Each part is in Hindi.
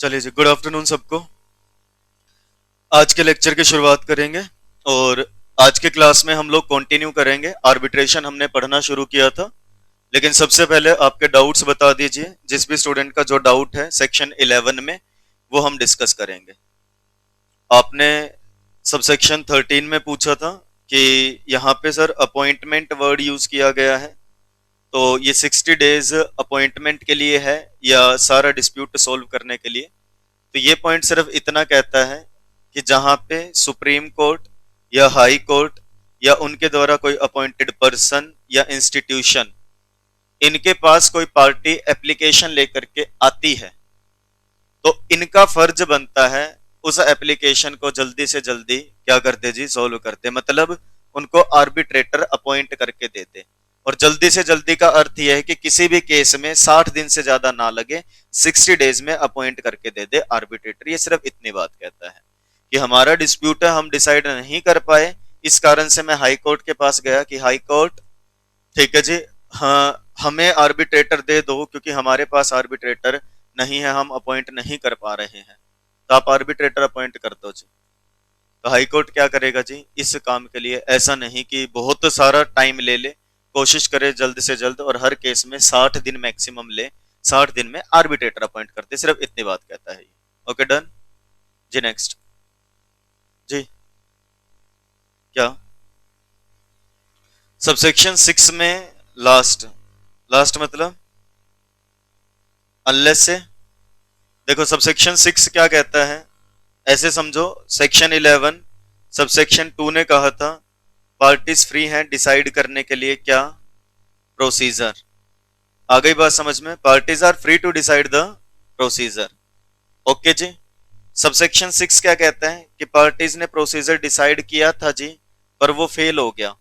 चलिए जी, गुड आफ्टरनून सबको। आज के लेक्चर की शुरुआत करेंगे और आज के क्लास में हम लोग कंटिन्यू करेंगे। आर्बिट्रेशन हमने पढ़ना शुरू किया था, लेकिन सबसे पहले आपके डाउट्स बता दीजिए। जिस भी स्टूडेंट का जो डाउट है सेक्शन 11 में, वो हम डिस्कस करेंगे। आपने सबसेक्शन 13 में पूछा था कि यहाँ पे सर अपॉइंटमेंट वर्ड यूज किया गया है, तो ये 60 डेज अपॉइंटमेंट के लिए है या सारा डिस्प्यूट सोल्व करने के लिए? तो ये पॉइंट सिर्फ इतना कहता है कि जहां पे सुप्रीम कोर्ट या हाई कोर्ट या उनके द्वारा कोई अपॉइंटेड पर्सन या इंस्टीट्यूशन, इनके पास कोई पार्टी एप्लीकेशन लेकर के आती है, तो इनका फर्ज बनता है उस एप्लीकेशन को जल्दी से जल्दी क्या करते जी, सोल्व करते। मतलब उनको आर्बिट्रेटर अपॉइंट करके देते। और जल्दी से जल्दी का अर्थ यह है कि किसी भी केस में 60 दिन से ज्यादा ना लगे, 60 डेज में अपॉइंट करके दे दे आर्बिट्रेटर। ये सिर्फ इतनी बात कहता है कि हमारा डिस्प्यूट है, हम डिसाइड नहीं कर पाए, इस कारण से मैं हाई कोर्ट के पास गया कि हाई कोर्ट, ठीक है जी, हाँ हमें आर्बिट्रेटर दे दो, क्योंकि हमारे पास आर्बिट्रेटर नहीं है, हम अपॉइंट नहीं कर पा रहे हैं, तो आप आर्बिट्रेटर अपॉइंट कर दो जी। तो हाई कोर्ट क्या करेगा जी, इस काम के लिए ऐसा नहीं कि बहुत सारा टाइम ले ले, कोशिश करे जल्द से जल्द, और हर केस में 60 दिन मैक्सिमम ले, 60 दिन में आर्बिट्रेटर अपॉइंट करते। सिर्फ इतनी बात कहता है ये। ओके डन जी। नेक्स्ट जी, क्या सबसेक्शन 6 में लास्ट, लास्ट मतलब अनलेस से, देखो सबसेक्शन 6 क्या कहता है, ऐसे समझो सेक्शन 11 सबसेक्शन 2 ने कहा था पार्टीज फ्री हैं डिसाइड करने के लिए क्या, प्रोसीजर। आ गई बात समझ में? Parties are free to decide the procedure. Okay जी। सबसेक्शन 6 क्या कहता है कि पार्टीज ने प्रोसीजर डिसाइड किया था जी, पर वो फेल हो गया।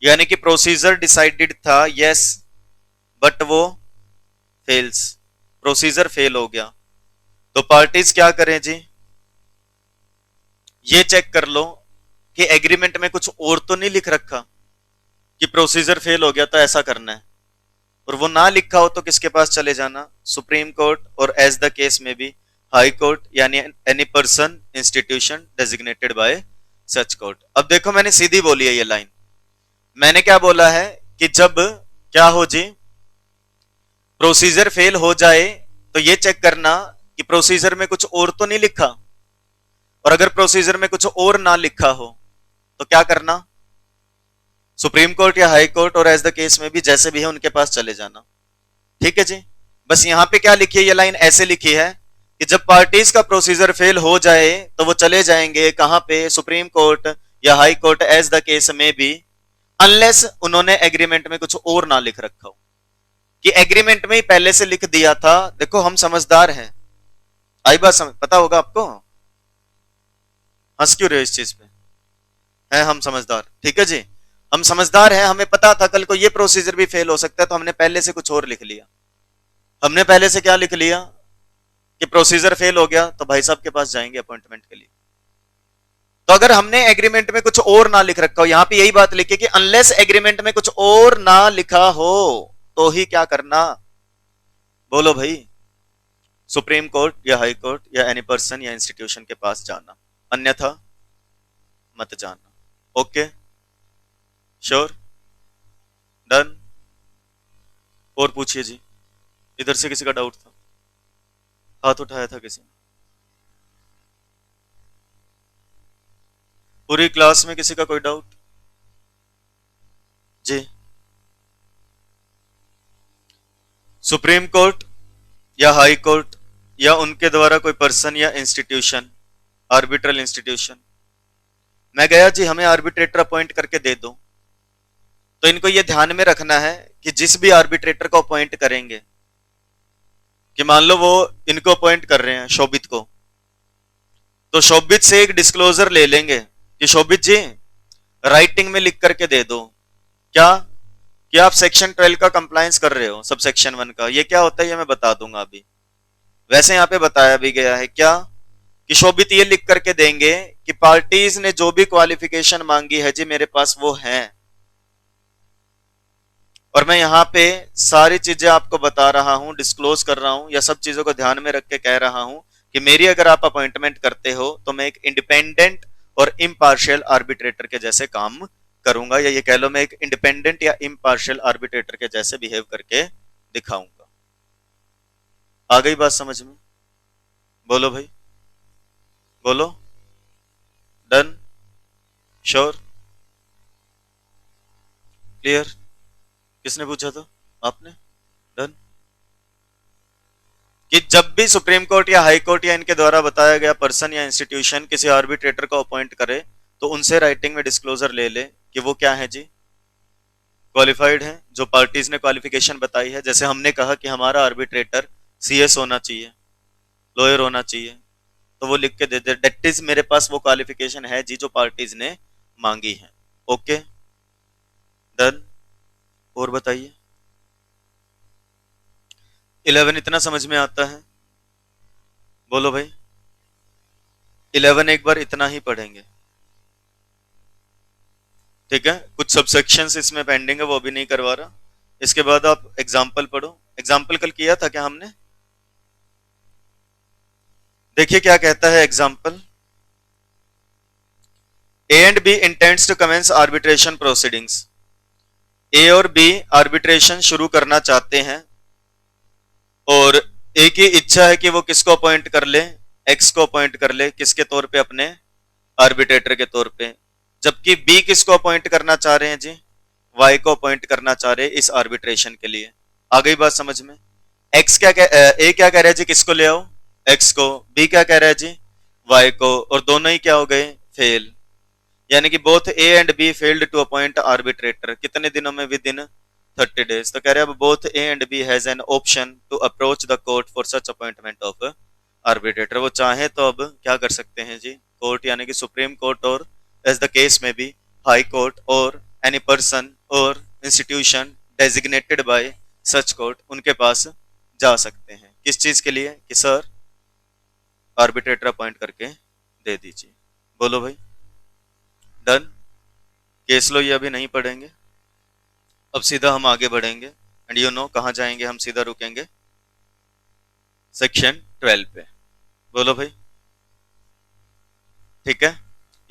यानी कि प्रोसीजर डिसाइडेड था यस, बट वो फेल्स, प्रोसीजर फेल हो गया। तो पार्टीज क्या करें जी, ये चेक कर लो कि एग्रीमेंट में कुछ और तो नहीं लिख रखा कि प्रोसीजर फेल हो गया तो ऐसा करना है। और वो ना लिखा हो तो किसके पास चले जाना, सुप्रीम कोर्ट, और एज द केस में भी हाई कोर्ट, यानी any person institution designated by such court. अब देखो मैंने सीधी बोली है ये लाइन। मैंने क्या बोला है कि जब क्या हो जी, प्रोसीजर फेल हो जाए तो ये चेक करना कि प्रोसीजर में कुछ और तो नहीं लिखा, और अगर प्रोसीजर में कुछ और ना लिखा हो तो क्या करना, सुप्रीम कोर्ट या हाई कोर्ट, और एज द केस में भी जैसे भी है उनके पास चले जाना। ठीक है जी। बस यहां पे क्या लिखी है, ये लाइन ऐसे लिखी है कि जब पार्टीज का प्रोसीजर फेल हो जाए तो वो चले जाएंगे कहां पे, सुप्रीम कोर्ट या high court, as the case में भी, अनलेस उन्होंने एग्रीमेंट में कुछ और ना लिख रखा हो। कि एग्रीमेंट में ही पहले से लिख दिया था। देखो हम समझदार हैं, आई बात समझ, पता होगा आपको। हंस क्यों रहे हो इस चीज पे, है हम समझदार। ठीक है जी, हम समझदार हैं, हमें पता था कल को ये प्रोसीजर भी फेल हो सकता है, तो हमने पहले से कुछ और लिख लिया। हमने पहले से क्या लिख लिया कि प्रोसीजर फेल हो गया तो भाई साहब के पास जाएंगे अपॉइंटमेंट के लिए। तो अगर हमने एग्रीमेंट में कुछ और ना लिख रखा हो, यहां पे यही बात लिखी कि अनलेस एग्रीमेंट में कुछ और ना लिखा हो तो ही क्या करना, बोलो भाई, सुप्रीम कोर्ट या हाई कोर्ट या एनी पर्सन या इंस्टीट्यूशन के पास जाना, अन्यथा मत जाना। Okay sure done. और पूछिए जी, इधर से किसी का डाउट था, हाथ उठाया था किसी ने? पूरी क्लास में किसी का कोई डाउट जी? सुप्रीम कोर्ट या हाई कोर्ट या उनके द्वारा कोई पर्सन या इंस्टीट्यूशन, आर्बिट्रल इंस्टीट्यूशन, मैं गया जी हमें आर्बिट्रेटर अपॉइंट करके दे दो, तो इनको यह ध्यान में रखना है कि जिस भी आर्बिट्रेटर को अपॉइंट करेंगे, कि मान लो वो इनको अपॉइंट कर रहे हैं शोभित को, तो शोभित से एक डिस्क्लोजर ले लेंगे कि शोभित जी राइटिंग में लिख करके दे दो क्या, कि आप सेक्शन 12 का कंप्लायंस कर रहे हो, सब सेक्शन 1 का। ये क्या होता है ये मैं बता दूंगा अभी। वैसे यहां पे बताया भी गया है क्या, कि शोभित ये लिख करके देंगे कि पार्टीज ने जो भी क्वालिफिकेशन मांगी है जी मेरे पास वो है, और मैं यहाँ पे सारी चीजें आपको बता रहा हूं, डिस्क्लोज कर रहा हूं, या सब चीजों को ध्यान में रख के कह रहा हूं कि मेरी अगर आप अपॉइंटमेंट करते हो तो मैं एक इंडिपेंडेंट और इम्पार्शियल आर्बिट्रेटर के जैसे काम करूंगा, या ये कह लो मैं एक इंडिपेंडेंट या इम्पार्शियल आर्बिट्रेटर के जैसे बिहेव करके दिखाऊंगा। आ गई बात समझ में? बोलो भाई, बोलो। डन? श्योर? क्लियर? किसने पूछा था? आपने? डन? कि जब भी सुप्रीम कोर्ट या हाई कोर्ट या इनके द्वारा बताया गया पर्सन या इंस्टीट्यूशन किसी आर्बिट्रेटर को अपॉइंट करे तो उनसे राइटिंग में डिस्क्लोजर ले ले कि वो क्या है जी, क्वालिफाइड है, जो पार्टीज ने क्वालिफिकेशन बताई है। जैसे हमने कहा कि हमारा आर्बिट्रेटर सीएस होना चाहिए, लॉयर होना चाहिए, तो वो लिख के दे दे डेट इज मेरे पास वो क्वालिफिकेशन है जी जो पार्टीज ने मांगी है। Okay, done? और बताइए। 11 इतना समझ में आता है? बोलो भाई। 11 एक बार इतना ही पढ़ेंगे, ठीक है? कुछ सबसेक्शंस इसमें पेंडिंग है, वो भी नहीं करवा रहा। इसके बाद आप एग्जाम्पल पढ़ो। एग्जाम्पल कल किया था क्या हमने? देखिए क्या कहता है example. A and B intends to commence arbitration proceedings. A और बी आर्बिट्रेशन शुरू करना चाहते हैं और ए की इच्छा है कि वो किसको अपॉइंट कर ले, एक्स को अपॉइंट कर ले, किसके तौर पे? अपने आर्बिट्रेटर के तौर पे। जबकि बी किसको अपॉइंट करना चाह रहे हैं जी? वाई को अपॉइंट करना चाह रहे हैं इस आर्बिट्रेशन के लिए। आ गई बात समझ में? एक्स क्या ए क्या कह रहा है जी, किसको ले आओ? एक्स को। बी क्या कह रहा है जी? वाई को। और दोनों ही क्या हो गए? फेल। यानी कि both a and b failed to appoint arbitrator. कितने दिनों में? Within 30 days। तो कह रहे हैं अब both a and b has an option to approach the court for such appointment of arbitrator. वो चाहे तो अब क्या कर सकते हैं जी? कोर्ट यानी कि सुप्रीम कोर्ट, और एज द केस में भी हाई कोर्ट, और एनी पर्सन और institution designated by such court, उनके पास जा सकते हैं। किस चीज के लिए? कि सर आर्बिट्रेटर अपॉइंट करके दे दीजिए। बोलो भाई, डन? केस लो ये अभी नहीं पढ़ेंगे, अब सीधा हम आगे बढ़ेंगे। एंड यू नो कहां जाएंगे हम? सीधा रुकेंगे सेक्शन 12 पे। बोलो भाई, ठीक है?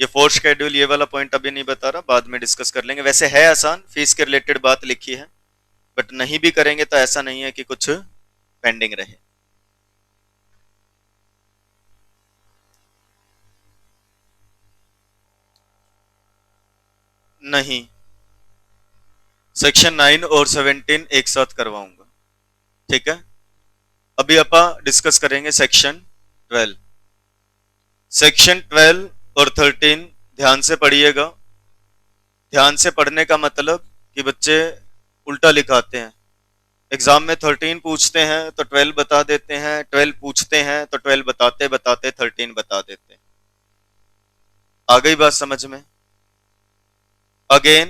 ये फोर्थ शेड्यूल ये वाला पॉइंट अभी नहीं बता रहा, बाद में डिस्कस कर लेंगे। वैसे है आसान, फीस के रिलेटेड बात लिखी है, बट नहीं भी करेंगे तो ऐसा नहीं है कि कुछ पेंडिंग रहे। नहीं, सेक्शन 9 और 17 एक साथ करवाऊंगा, ठीक है? अभी अपन डिस्कस करेंगे सेक्शन 12। सेक्शन 12 और 13 ध्यान से पढ़िएगा। ध्यान से पढ़ने का मतलब कि बच्चे उल्टा लिखाते हैं। एग्जाम में 13 पूछते हैं तो 12 बता देते हैं, 12 पूछते हैं तो 12 बताते बताते 13 बता देते हैं। आ गई बात समझ में? अगेन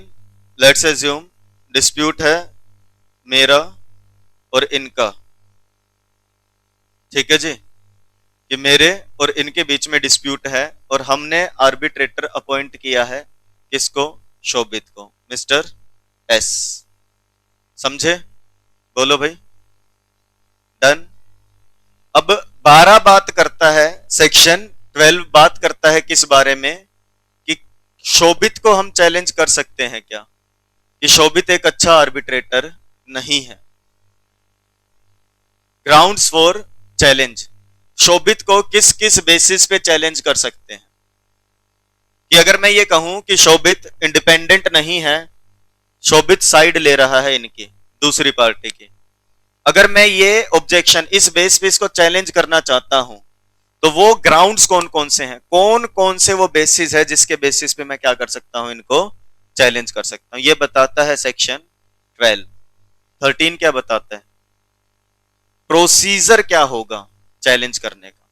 लेट्स एज्यूम डिस्प्यूट है मेरा और इनका, ठीक है जी? कि मेरे और इनके बीच में डिस्प्यूट है और हमने आर्बिट्रेटर अपॉइंट किया है किसको? शोभित को, मिस्टर एस। समझे? बोलो भाई, डन? अब 12 बात करता है, सेक्शन 12 बात करता है किस बारे में? कि शोभित को हम चैलेंज कर सकते हैं क्या कि शोभित एक अच्छा आर्बिट्रेटर नहीं है। ग्राउंड्स फॉर चैलेंज, शोभित को किस किस बेसिस पे चैलेंज कर सकते हैं? कि अगर मैं ये कहूं कि शोभित इंडिपेंडेंट नहीं है, शोभित साइड ले रहा है इनकी, दूसरी पार्टी की, अगर मैं ये ऑब्जेक्शन इस बेस पे इसको चैलेंज करना चाहता हूं, तो वो ग्राउंड्स कौन कौन से हैं? कौन कौन से वो बेसिस है जिसके बेसिस पे मैं क्या कर सकता हूं? इनको चैलेंज कर सकता हूं। ये बताता है सेक्शन 12। 13 क्या बताता है? प्रोसीजर क्या होगा चैलेंज करने का।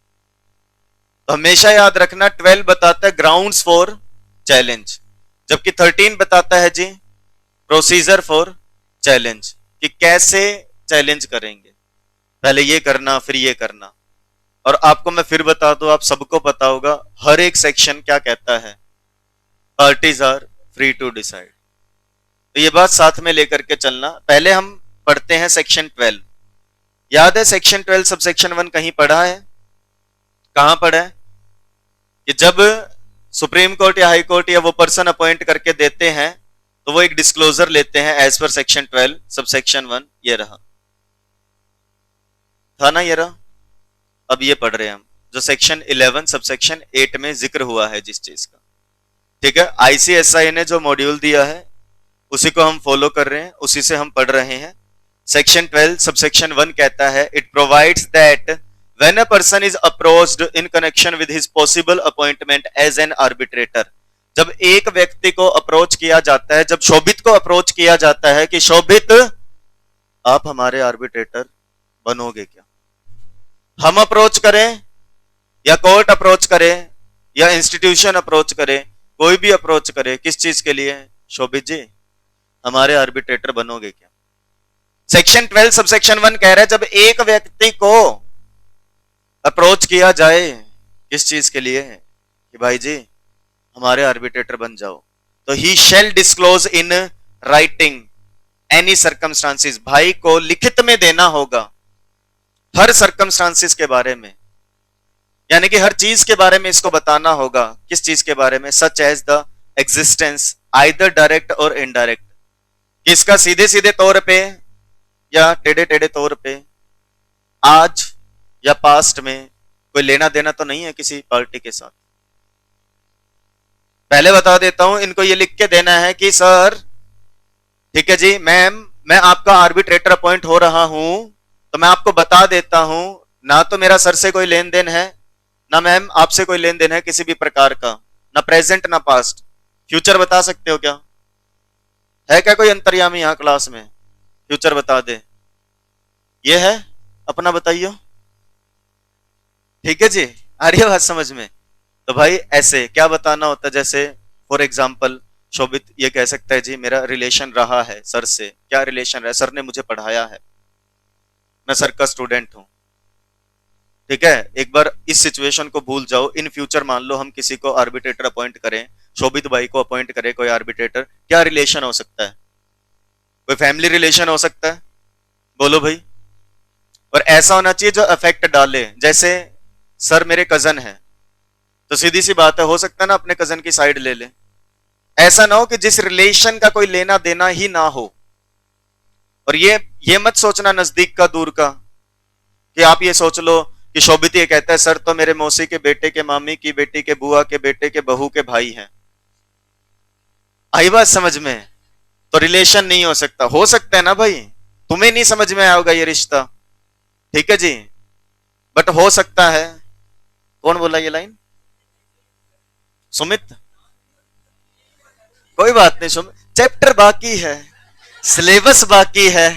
तो हमेशा याद रखना, 12 बताता है ग्राउंड्स फॉर चैलेंज, जबकि 13 बताता है जी प्रोसीजर फॉर चैलेंज, कि कैसे चैलेंज करेंगे। पहले ये करना, फिर ये करना। और आपको मैं फिर बता दूं, आप सबको पता होगा, हर एक सेक्शन क्या कहता है? Parties are free to decide. तो ये बात साथ में लेकर के चलना। पहले हम पढ़ते हैं सेक्शन 12। याद है सेक्शन 12 सब सेक्शन 1 कहीं पढ़ा है? कहां पढ़ा है? कि जब सुप्रीम कोर्ट या हाई कोर्ट या वो पर्सन अपॉइंट करके देते हैं तो वो एक डिस्क्लोजर लेते हैं as per section 12 sub section 1। ये रहा, था ना, ये रहा। अब ये पढ़ रहे हैं हम जो सेक्शन 11 सब सेक्शन 8 में जिक्र हुआ है जिस चीज का। ठीक है, आईसीएसआई ने जो मॉड्यूल दिया है उसी को हम फॉलो कर रहे हैं, उसी से हम पढ़ रहे हैं। सेक्शन 12 सबसेक्शन 1 कहता है it provides that when a person is approached in connection with his possible appointment as an arbitrator, जब एक व्यक्ति को अप्रोच किया जाता है, जब शोभित को अप्रोच किया जाता है कि शोभित आप हमारे आर्बिट्रेटर बनोगे क्या, हम अप्रोच करें या कोर्ट अप्रोच करे या इंस्टीट्यूशन अप्रोच करे, कोई भी अप्रोच करे, किस चीज के लिए? शोभित जी हमारे आर्बिट्रेटर बनोगे क्या? सेक्शन 12 सबसेक्शन 1 कह रहा है जब एक व्यक्ति को अप्रोच किया जाए किस चीज के लिए कि भाई जी हमारे आर्बिट्रेटर बन जाओ, तो he shall disclose in writing any circumstances, भाई को लिखित में देना होगा हर सर्कमस्टांसिस के बारे में, यानी कि हर चीज के बारे में इसको बताना होगा। किस चीज के बारे में? Such as the existence either direct or indirect, किसका सीधे सीधे तौर पे या टेढ़े टेढ़े तौर पे, आज या पास्ट में, कोई लेना देना तो नहीं है किसी पार्टी के साथ। पहले बता देता हूं, इनको ये लिख के देना है कि सर ठीक है जी मैम मैं आपका आर्बिट्रेटर अपॉइंट हो रहा हूं, तो मैं आपको बता देता हूं ना तो मेरा सर से कोई लेन देन है, ना मैम आपसे कोई लेन देन है किसी भी प्रकार का, ना प्रेजेंट ना पास्ट। फ्यूचर बता सकते हो क्या? है क्या कोई अंतर्यामी यहां क्लास में फ्यूचर बता दे? ये है, अपना बताइए। ठीक है जी, आ रही है बात समझ में? तो भाई ऐसे क्या बताना होता है, जैसे फॉर एग्जाम्पल शोभित ये कह सकता है जी मेरा रिलेशन रहा है सर से। क्या रिलेशन रहा है? सर ने मुझे पढ़ाया है, मैं सर का स्टूडेंट हूं। ठीक है, एक बार इस सिचुएशन को भूल जाओ। इन फ्यूचर मान लो हम किसी को आर्बिट्रेटर अपॉइंट करें, शोभित भाई को अपॉइंट करें कोई आर्बिट्रेटर, क्या रिलेशन हो सकता है? कोई फैमिली रिलेशन हो सकता है, बोलो भाई। और ऐसा होना चाहिए जो अफेक्ट डाले, जैसे सर मेरे कजन है तो सीधी सी बात है, हो सकता है ना अपने कजन की साइड ले ले। ऐसा ना हो कि जिस रिलेशन का कोई लेना देना ही ना हो। और ये मत सोचना नजदीक का दूर का, कि आप ये सोच लो कि शोभित ये कहता है सर तो मेरे मौसी के बेटे के मामी की बेटी के बुआ के बेटे के बहू के भाई हैं। आई बात समझ में? तो रिलेशन नहीं हो सकता। हो सकता है ना भाई, तुम्हें नहीं समझ में आएगा ये रिश्ता, ठीक है जी, बट हो सकता है। कौन बोला ये लाइन? सुमित? कोई बात नहीं सुमित, चैप्टर बाकी है, सिलेबस बाकी है।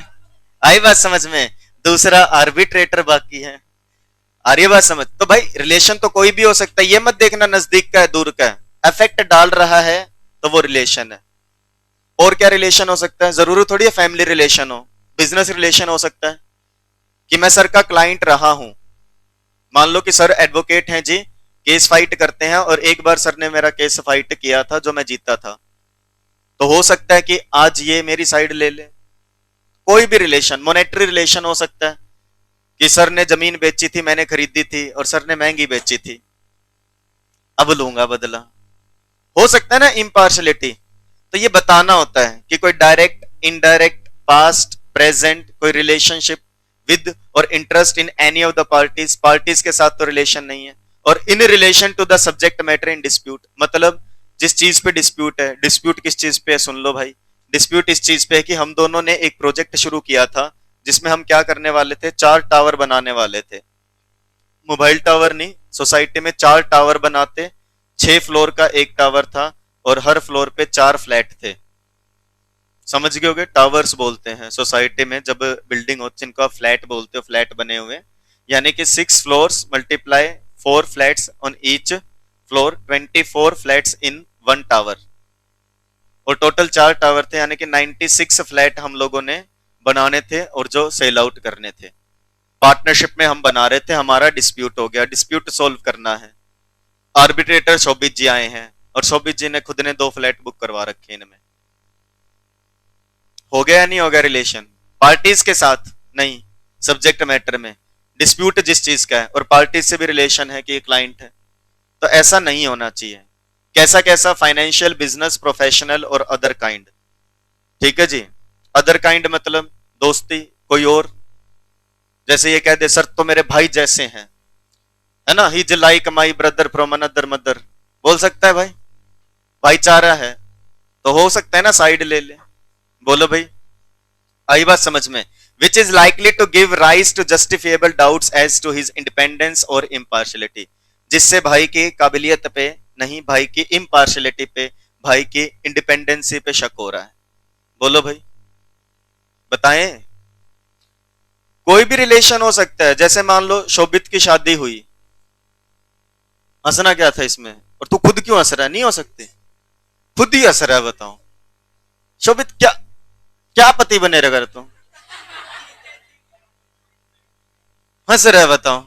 आई बात समझ में? दूसरा आर्बिट्रेटर बाकी है। आ रही बात समझ? तो भाई रिलेशन तो कोई भी हो सकता है, ये मत देखना नजदीक का है दूर का है, अफेक्ट डाल रहा है तो वो रिलेशन है। और क्या रिलेशन हो सकता है? जरूरी थोड़ी है फैमिली रिलेशन हो, बिजनेस रिलेशन हो सकता है कि मैं सर का क्लाइंट रहा हूं। मान लो कि सर एडवोकेट हैं जी, केस फाइट करते हैं और एक बार सर ने मेरा केस फाइट किया था जो मैं जीता था, तो हो सकता है कि आज ये मेरी साइड ले ले। कोई भी रिलेशन, मॉनेटरी रिलेशन हो सकता है कि सर ने जमीन बेची थी मैंने खरीदी थी और सर ने महंगी बेची थी, अब लूंगा बदला। हो सकता है ना इम्पार्शलिटी। तो ये बताना होता है कि कोई डायरेक्ट इनडायरेक्ट पास्ट प्रेजेंट कोई relationship with or interest in any of the parties, parties के साथ तो रिलेशन नहीं है। Or in relation to the subject matter in dispute, मतलब जिस चीज पे डिस्प्यूट है। डिस्प्यूट किस चीज पे है? सुन लो भाई, डिस्प्यूट इस चीज पे है कि हम दोनों ने एक प्रोजेक्ट शुरू किया था जिसमें हम क्या करने वाले थे, 4 टावर बनाने वाले थे। मोबाइल टावर नहीं, सोसाइटी में 4 टावर बनाते, 6 फ्लोर का एक टावर था और हर फ्लोर पे 4 फ्लैट थे। समझ गए होगे, टावर्स बोलते हैं सोसाइटी में जब बिल्डिंग होती है, जिनको आप फ्लैट बोलते हो, फ्लैट बने हुए, यानी कि 6 floors multiply 4 flats on each floor, 24 flats in 1 tower. और टोटल 4 टावर थे, यानी कि 96 फ्लैट हम लोगों ने बनाने थे और जो सेल आउट करने थे। पार्टनरशिप में हम बना रहे थे, हमारा डिस्प्यूट हो गया, डिस्प्यूट सॉल्व करना है। आर्बिट्रेटर शोभित जी आए हैं और शोभित जी ने खुद ने 2 फ्लैट बुक करवा रखे इनमें। हो गया या नहीं हो गया रिलेशन? पार्टीज के साथ नहीं, सब्जेक्ट मैटर में डिस्प्यूट जिस चीज का है, और पार्टीज से भी रिलेशन है कि ये क्लाइंट है, तो ऐसा नहीं होना चाहिए। कैसा कैसा? फाइनेंशियल, बिजनेस, प्रोफेशनल और अदर काइंड। ठीक है जी। अदर काइंड मतलब दोस्ती, कोई और, जैसे ये कह दे सर तो मेरे भाई जैसे हैं, है ना, he is like my brother from another mother, बोल सकता है भाई, भाईचारा है, तो हो सकता है ना साइड ले ले। बोलो भाई, आई बात समझ में? Which is likely to give rise to justifiable doubts as to his independence or impartiality, जिससे भाई की काबिलियत पे नहीं, भाई की इम्पार्शलिटी पे, भाई की इंडिपेंडेंसी पे शक हो रहा है। बोलो भाई, बताएं। कोई भी रिलेशन हो सकता है, जैसे मान लो शोभित की शादी हुई, हंसना क्या था इसमें? और तू खुद क्यों हंस रहा है? नहीं हो सकती, खुद ही हंस रहा है, बताओ। शोभित क्या क्या पति बने रहा तुम, हंस रहा है, बताओ।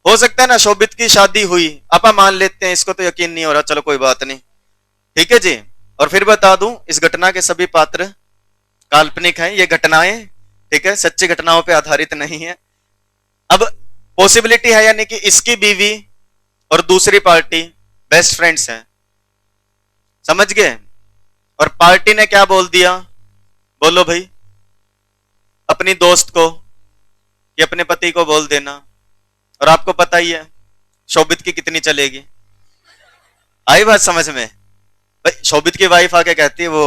हो सकता है ना शोभित की शादी हुई, आपा मान लेते हैं, इसको तो यकीन नहीं हो रहा, चलो कोई बात नहीं, ठीक है जी। और फिर बता दूं, इस घटना के सभी पात्र काल्पनिक हैं, ये घटनाएं, ठीक है, सच्ची घटनाओं पे आधारित नहीं है। अब पॉसिबिलिटी है यानी कि इसकी बीवी और दूसरी पार्टी बेस्ट फ्रेंड्स हैं, समझ गए? और पार्टी ने क्या बोल दिया? बोलो भाई, अपनी दोस्त को कि अपने पति को बोल देना, और आपको पता ही है शोभित की कितनी चलेगी। आई बात समझ में? भाई शोभित की वाइफ आके कहती है वो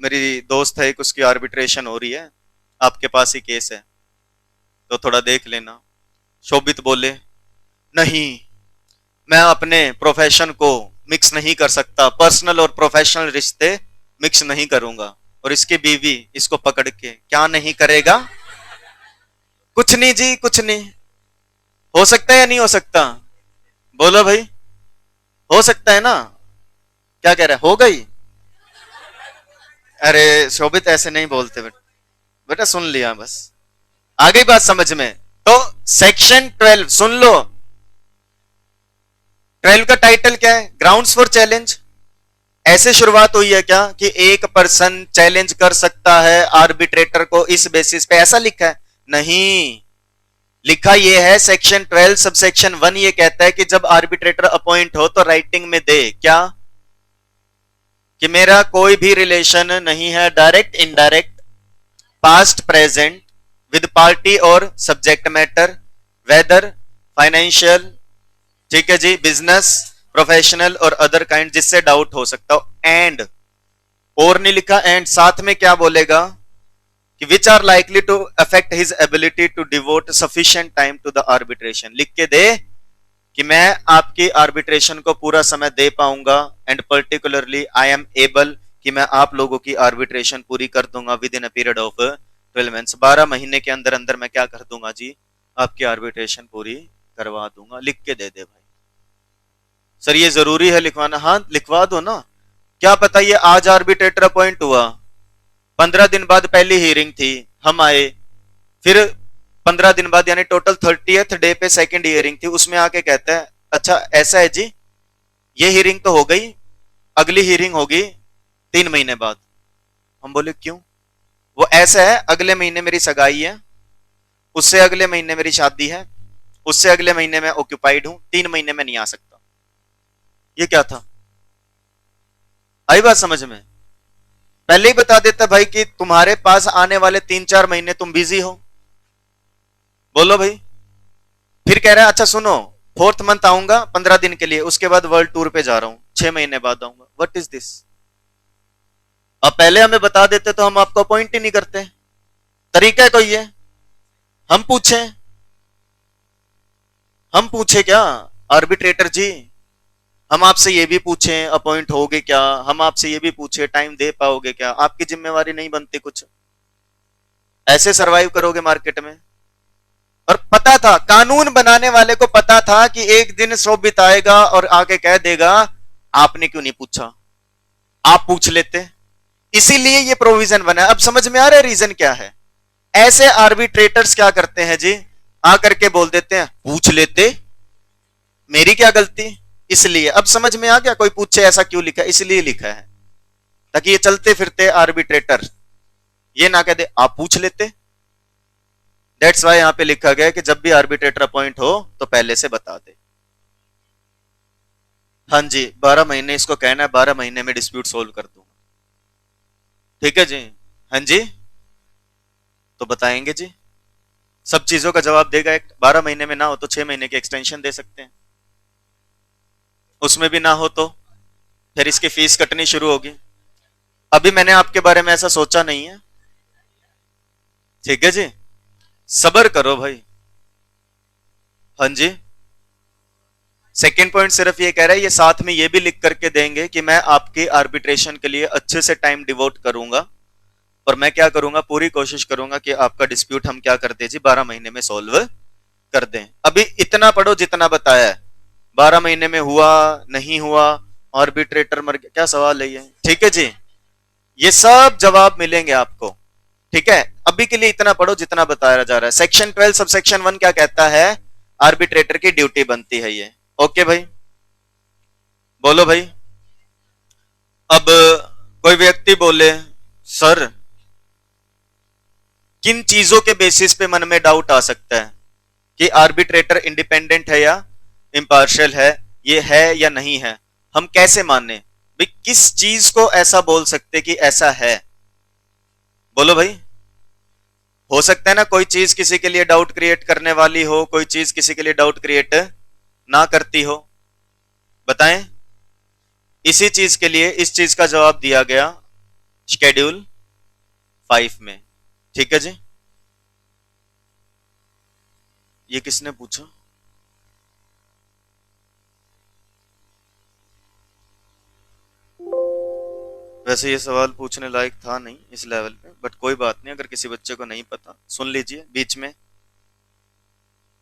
मेरी दोस्त है, उसकी आर्बिट्रेशन हो रही है, आपके पास ही केस है, तो थोड़ा देख लेना। शोभित बोले नहीं, मैं अपने प्रोफेशन को मिक्स नहीं कर सकता, पर्सनल और प्रोफेशनल रिश्ते मिक्स नहीं करूंगा। और इसकी बीवी इसको पकड़ के, क्या नहीं करेगा? कुछ नहीं जी, कुछ नहीं। हो सकता है या नहीं हो सकता? बोलो भाई, हो सकता है ना? क्या कह रहा है, हो गई? अरे शोभित ऐसे नहीं बोलते बेटा, बेटा सुन लिया बस, आ गई बात समझ में? तो सेक्शन 12 सुन लो। 12 का टाइटल क्या है? Grounds for challenge. ऐसे शुरुआत हुई है क्या कि एक पर्सन चैलेंज कर सकता है आर्बिट्रेटर को इस बेसिस पे, ऐसा लिखा है? नहीं, लिखा यह है सेक्शन 12 सब सेक्शन 1 ये कहता है कि जब आर्बिट्रेटर अपॉइंट हो तो राइटिंग में दे क्या, कि मेरा कोई भी रिलेशन नहीं है, direct indirect, past present, with party और सब्जेक्ट मैटर, वेदर फाइनेंशियल, ठीक है जी, बिजनेस, प्रोफेशनल और अदर काइंड, जिससे डाउट हो सकता हो। एंड, और नहीं लिखा, एंड साथ में क्या बोलेगा कि which are likely to affect his ability to devote sufficient time to the arbitration. लिख के दे कि मैं आपकी आर्बिट्रेशन को पूरा समय दे पाऊंगा, and particularly I am able, कि मैं आप लोगों की आर्बिट्रेशन पूरी कर दूंगा with in a period of 12 months, 12 महीने के अंदर अंदर मैं क्या कर दूंगा जी, आपकी आर्बिट्रेशन पूरी करवा दूंगा। लिख के दे भाई। सर ये जरूरी है लिखवाना? हाँ लिखवा दो ना, क्या पता ये आज आर्बिट्रेटर अपॉइंट हुआ, 15 दिन बाद पहली हियरिंग थी, हम आए, फिर 15 दिन बाद यानी टोटल 30th डे पे सेकंड हियरिंग थी, उसमें आके कहता है अच्छा ऐसा है जी, ये हियरिंग तो हो गई, अगली हियरिंग होगी 3 महीने बाद। हम बोले क्यों? वो ऐसा है, अगले महीने मेरी सगाई है, उससे अगले महीने मेरी शादी है, उससे अगले महीने मैं ऑक्यूपाइड हूं, 3 महीने में नहीं आ सकता। ये क्या था? आई बात समझ में? पहले ही बता देता भाई कि तुम्हारे पास आने वाले 3-4 महीने तुम बिजी हो। बोलो भाई। फिर कह रहा है अच्छा सुनो, 4th मंथ आऊंगा 15 दिन के लिए, उसके बाद वर्ल्ड टूर पे जा रहा हूं, 6 महीने बाद आऊंगा। What is this? अब पहले हमें बता देते तो हम आपको अपॉइंट ही नहीं करते। तरीका है कोई? है हम पूछे क्या आर्बिट्रेटर जी, हम आपसे ये भी पूछे अपॉइंट होगे क्या, हम आपसे ये भी पूछे टाइम दे पाओगे क्या? आपकी जिम्मेवारी नहीं बनती कुछ? ऐसे सरवाइव करोगे मार्केट में? और पता था, कानून बनाने वाले को पता था कि एक दिन शोभित आएगा और आके कह देगा आपने क्यों नहीं पूछा, आप पूछ लेते, इसीलिए ये प्रोविजन बना। अब समझ में आ रहा है रीजन क्या है? ऐसे आर्बिट्रेटर्स क्या करते हैं जी, आकर के बोल देते हैं पूछ लेते, मेरी क्या गलती। इसलिए अब समझ में आ गया, कोई पूछे ऐसा क्यों लिखा, इसलिए लिखा है ताकि ये चलते फिरते आर्बिट्रेटर ये ना कह दे आप पूछ लेते। दैट्स वाई यहां पे लिखा गया है कि जब भी आर्बिट्रेटर अपॉइंट हो तो पहले से बता दे। हाँ जी, 12 महीने इसको कहना है, 12 महीने में डिस्प्यूट सोल्व कर दूंगा। ठीक है जी। हाँ जी, तो बताएंगे जी, सब चीजों का जवाब देगा एक्ट। 12 महीने में ना हो तो 6 महीने की एक्सटेंशन दे सकते हैं, उसमें भी ना हो तो फिर इसकी फीस कटनी शुरू होगी। अभी मैंने आपके बारे में ऐसा सोचा नहीं है। ठीक है जी, सबर करो भाई। हाँ जी, सेकेंड पॉइंट सिर्फ ये कह रहा है, ये साथ में ये भी लिख करके देंगे कि मैं आपके आर्बिट्रेशन के लिए अच्छे से टाइम डिवोट करूंगा और मैं क्या करूंगा, पूरी कोशिश करूंगा कि आपका डिस्प्यूट हम क्या करते जी 12 महीने में सॉल्व कर दें। अभी इतना पढ़ो जितना बताया है, 12 महीने में हुआ नहीं हुआ, आर्बिट्रेटर मर गया, क्या सवाल है ये। ठीक है जी, ये सब जवाब मिलेंगे आपको। ठीक है, अभी के लिए इतना पढ़ो जितना बताया जा रहा है। सेक्शन 12 सब सेक्शन 1 क्या कहता है, आर्बिट्रेटर की ड्यूटी बनती है ये। ओके भाई, बोलो भाई। अब कोई व्यक्ति बोले सर किन चीजों के बेसिस पे मन में डाउट आ सकता है कि आर्बिट्रेटर इंडिपेंडेंट है या इम्पार्शियल है, ये है या नहीं है, हम कैसे माने भाई, किस चीज को ऐसा बोल सकते कि ऐसा है। बोलो भाई। हो सकता है ना कोई चीज किसी के लिए डाउट क्रिएट करने वाली हो, कोई चीज किसी के लिए डाउट क्रिएट ना करती हो, बताएं। इसी चीज के लिए इस चीज का जवाब दिया गया शेड्यूल 5 में। ठीक है जी, ये किसने पूछा। वैसे ये सवाल पूछने लायक था नहीं इस लेवल पे, बट कोई बात नहीं, अगर किसी बच्चे को नहीं पता सुन लीजिए। बीच में